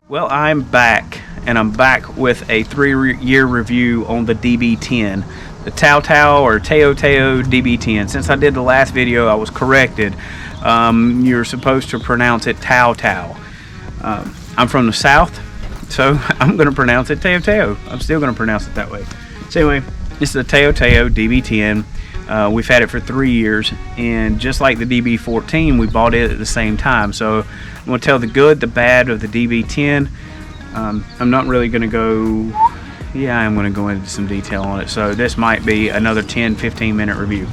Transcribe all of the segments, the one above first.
Well, I'm back, and I'm back with a 3-year review on the DB10, the Tao Tao or Tao Tao DB10. Since I did the last video, I was corrected. You're supposed to pronounce it Tao Tao. I'm from the South, so I'm going to pronounce it Tao Tao. I'm still going to pronounce it that way. So anyway, this is the Tao Tao DB10. We've had it for 3 years, and just like the DB14, we bought it at the same time. So I'm going to tell the good, the bad of the DB10. I'm not really going to go, I'm going to go into some detail on it. So this might be another 10-15 minute review.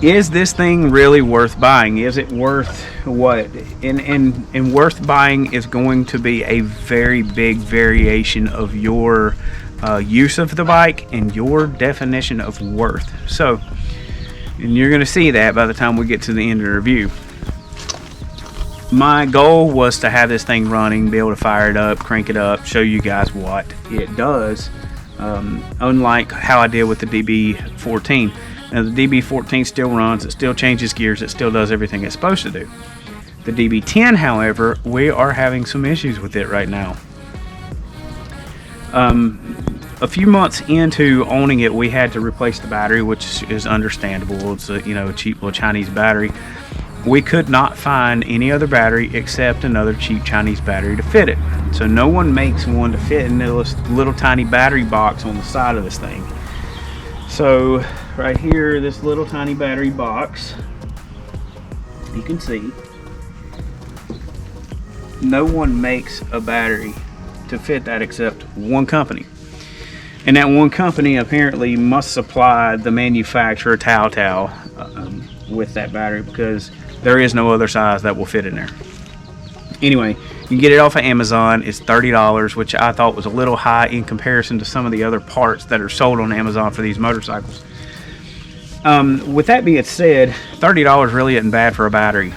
Is this thing really worth buying? Is it worth what? And worth buying is going to be a very big variation of your use of the bike and your definition of worth. So, and you're going to see that by the time we get to the end of the review. My goal was to have this thing running, be able to fire it up, crank it up, show you guys what it does, unlike how I did with the DB14. Now the DB14 still runs, it still changes gears, it still does everything it's supposed to do. The DB10, however, we are having some issues with it right now. A few months into owning it, we had to replace the battery, which is understandable. It's a cheap little Chinese battery. We could not find any other battery except another cheap Chinese battery to fit it. So no one makes one to fit in this little tiny battery box on the side of this thing. So right here, this little tiny battery box, you can see, no one makes a battery to fit that except one company. And that one company apparently must supply the manufacturer Tao Tao with that battery, because there is no other size that will fit in there. Anyway, you can get it off of Amazon. It's $30, which I thought was a little high in comparison to some of the other parts that are sold on Amazon for these motorcycles. With that being said, $30 really isn't bad for a battery,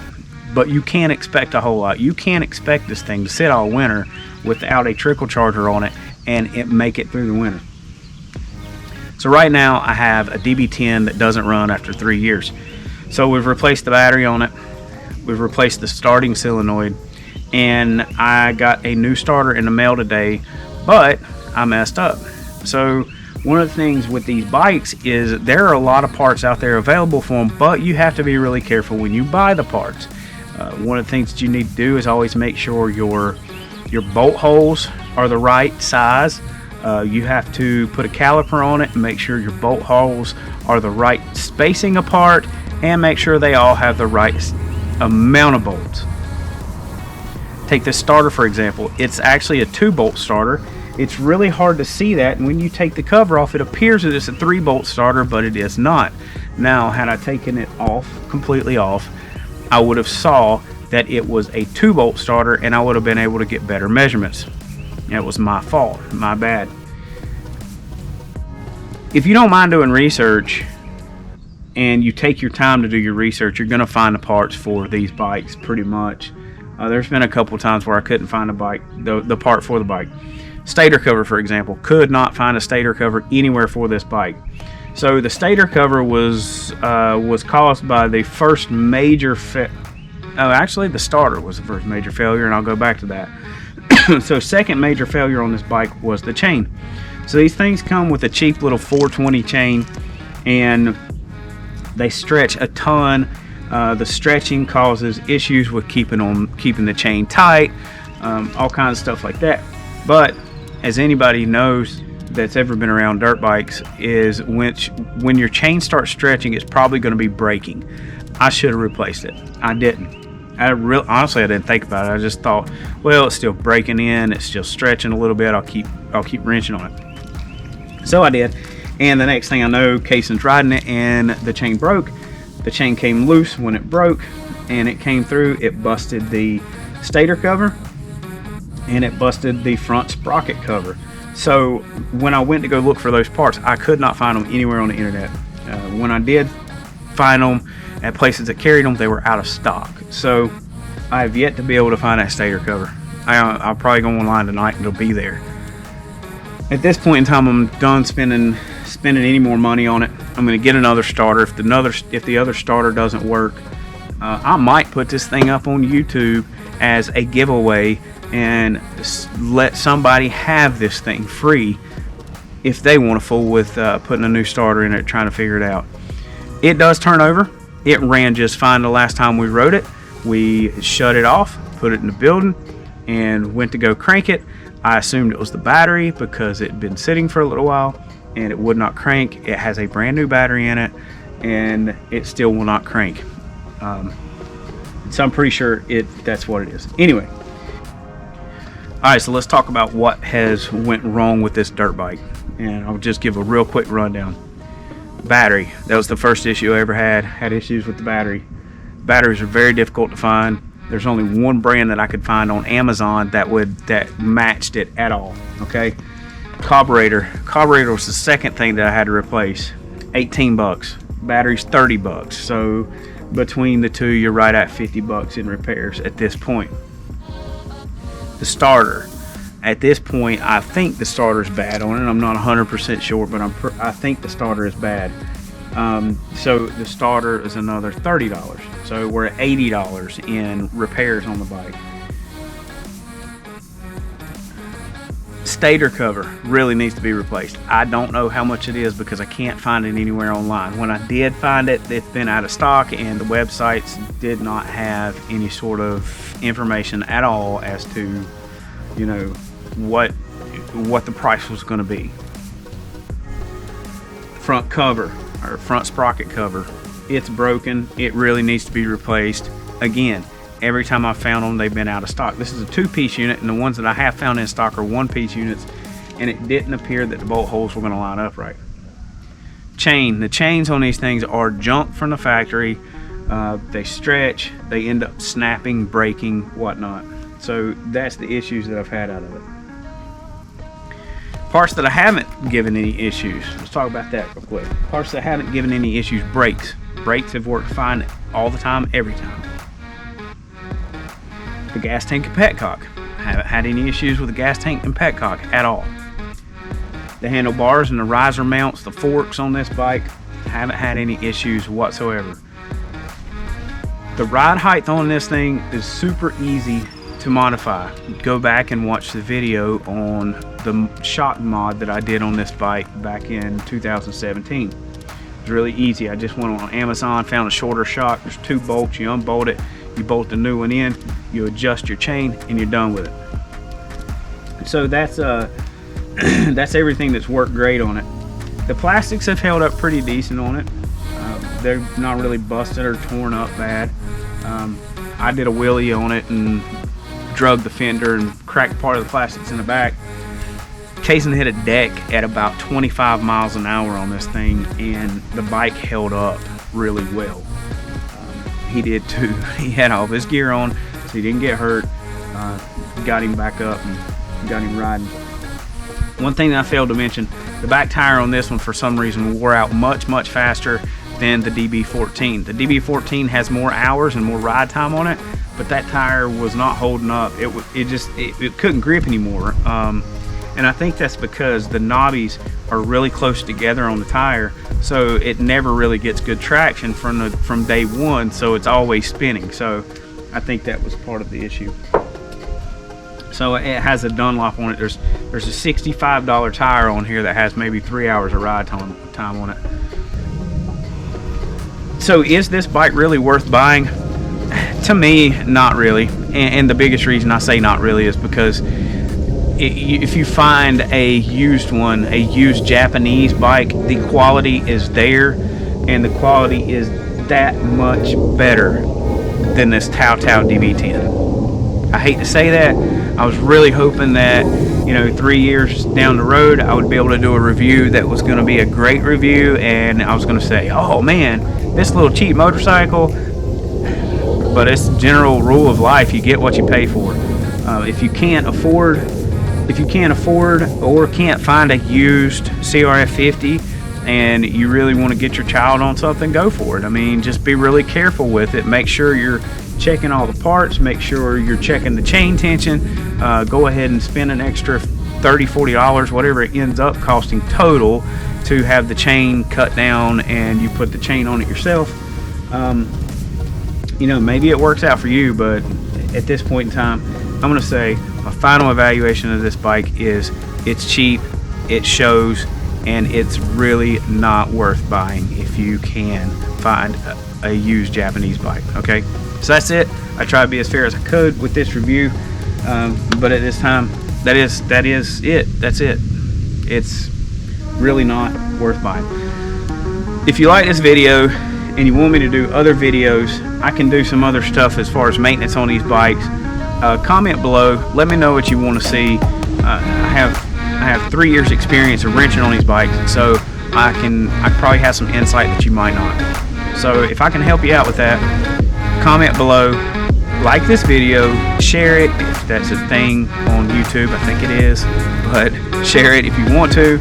but you can't expect a whole lot. You can't expect this thing to sit all winter without a trickle charger on it and it make it through the winter. So right now I have a DB10 that doesn't run after 3 years. So we've replaced the battery on it, we've replaced the starting solenoid, and I got a new starter in the mail today, but I messed up. So one of the things with these bikes is there are a lot of parts out there available for them, but you have to be really careful when you buy the parts. One of the things that you need to do is always make sure your bolt holes are the right size. You have to put a caliper on it and make sure your bolt holes are the right spacing apart, and make sure they all have the right amount of bolts. Take this starter for example. It's actually a 2-bolt starter. It's really hard to see that, and when you take the cover off, it appears that it's a 3-bolt starter, but it is not. Now, had I taken it off, completely off, I would have saw that it was a 2-bolt starter, and I would have been able to get better measurements. It was my fault, my bad. If you don't mind doing research, and you take your time to do your research, you're going to find the parts for these bikes pretty much. There's been a couple times where I couldn't find the part for the bike. Stator cover, for example, could not find a stator cover anywhere for this bike. So the stator cover was caused by the first major actually the starter was the first major failure, and I'll go back to that. So second major failure on this bike was the chain. So these things come with a cheap little 420 chain, and they stretch a ton. The stretching causes issues with keeping the chain tight, all kinds of stuff like that. But as anybody knows that's ever been around dirt bikes, is when your chain starts stretching, it's probably going to be breaking. I should have replaced it. I didn't. Honestly, I didn't think about it. I just thought, well, it's still breaking in, it's still stretching a little bit. I'll keep wrenching on it. So I did. And the next thing I know, Cason's riding it and the chain broke. The chain came loose when it broke, and it came through. It busted the stator cover, and it busted the front sprocket cover. So when I went to go look for those parts, I could not find them anywhere on the internet. When I did find them at places that carried them, they were out of stock. So I have yet to be able to find that stator cover. I'll probably go online tonight and it'll be there. At this point in time, I'm done spending any more money on it. I'm going to get another starter. If the other starter doesn't work, I might put this thing up on YouTube as a giveaway and let somebody have this thing free if they want to fool with putting a new starter in it, trying to figure it out. It does turn over. It ran just fine the last time we rode it. We shut it off, put it in the building, and went to go crank it. I assumed it was the battery because it had been sitting for a little while and it would not crank. It has a brand new battery in it and it still will not crank. So I'm pretty sure that's what it is. Anyway, alright, so let's talk about what has went wrong with this dirt bike, and I'll just give a real quick rundown. Battery, that was the first issue I ever had issues with the battery. Batteries are very difficult to find. There's only one brand that I could find on Amazon that matched it at all. Okay, carburetor was the second thing that I had to replace. 18 bucks. Batteries 30 bucks. So between the two, you're right at 50 bucks in repairs at this point. The starter, at this point, I think the starter's bad on it. I'm not 100% sure, but I think the starter is bad. So the starter is another $30. So we're at $80 in repairs on the bike. Stator cover really needs to be replaced. I don't know how much it is because I can't find it anywhere online. When I did find it, it's been out of stock and the websites did not have any sort of information at all as to, you know, what the price was going to be. Front cover, or front sprocket cover, it's broken. It really needs to be replaced. Again, every time I've found them, they've been out of stock. This is a 2-piece unit, and the ones that I have found in stock are 1-piece units, and it didn't appear that the bolt holes were going to line up right. The chains on these things are junk from the factory. They stretch, they end up snapping, breaking, whatnot. So that's the issues that I've had out of it. Parts that I haven't given any issues. Let's talk about that real quick. Parts that haven't given any issues. Brakes. Brakes have worked fine all the time, every time. The gas tank and petcock. I haven't had any issues with the gas tank and petcock at all. The handlebars and the riser mounts, the forks on this bike, haven't had any issues whatsoever. The ride height on this thing is super easy to modify. Go back and watch the video on the shock mod that I did on this bike back in 2017. It's really easy. I just went on Amazon, found a shorter shock. There's 2 bolts. You unbolt it, you bolt the new one in, you adjust your chain, and you're done with it. So that's that's everything that's worked great on it. The plastics have held up pretty decent on it. They're not really busted or torn up bad. I did a wheelie on it and drug the fender and cracked part of the plastics in the back. Casing hit a deck at about 25 miles an hour on this thing, and the bike held up really well. He did too. He had all of his gear on, so he didn't get hurt. Got him back up and got him riding. One thing that I failed to mention, the back tire on this one for some reason wore out much faster than the DB14. The DB14 has more hours and more ride time on it, but that tire was not holding up. It couldn't grip anymore. And I think that's because the knobbies are really close together on the tire, so it never really gets good traction from day one, so it's always spinning. So I think that was part of the issue. So it has a Dunlop on it. There's a $65 tire on here that has maybe 3 hours of ride time on it. So is this bike really worth buying? To me, not really. And the biggest reason I say not really is because if you find a used one, a used Japanese bike, the quality is there, and the quality is that much better than this Tao Tao DB10. I hate to say that. I was really hoping that, 3 years down the road, I would be able to do a review that was going to be a great review, and I was going to say, oh man, this little cheap motorcycle, but it's general rule of life, you get what you pay for. If you can't afford or can't find a used CRF50 and you really want to get your child on something, go for it. I mean, just be really careful with it. Make sure you're checking all the parts, make sure you're checking the chain tension. Go ahead and spend an extra $30-$40, whatever it ends up costing total, to have the chain cut down and you put the chain on it yourself. You know, maybe it works out for you, but at this point in time, I'm going to say my final evaluation of this bike is it's cheap, it shows, and it's really not worth buying if you can find a used Japanese bike. Okay, so that's it. I tried to be as fair as I could with this review, but at this time, that is it. That's it. It's really not worth buying. If you like this video and you want me to do other videos, I can do some other stuff as far as maintenance on these bikes. Comment below. Let me know what you want to see. I have 3 years experience of wrenching on these bikes, so I probably have some insight that you might not. So if I can help you out with that, comment below, like this video, share it if that's a thing on YouTube. I think it is, but share it if you want to,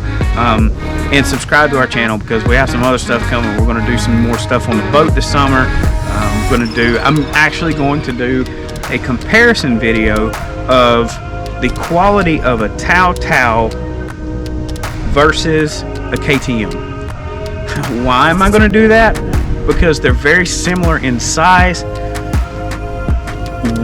and subscribe to our channel because we have some other stuff coming. We're going to do some more stuff on the boat this summer. I'm actually going to do a comparison video of the quality of a Tao Tao versus a KTM. Why am I going to do that? Because they're very similar in size,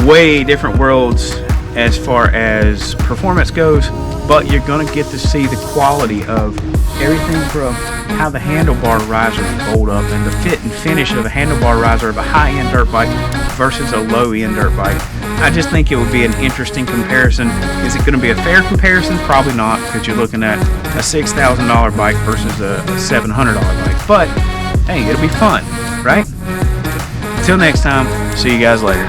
way different worlds as far as performance goes, but you're going to get to see the quality of everything from how the handlebar risers fold up and the fit and finish of a handlebar riser of a high-end dirt bike versus a low-end dirt bike. I just think it would be an interesting comparison. Is it going to be a fair comparison? Probably not, because you're looking at a $6,000 bike versus a $700 bike. But hey, it'll be fun, right? Until next time, see you guys later.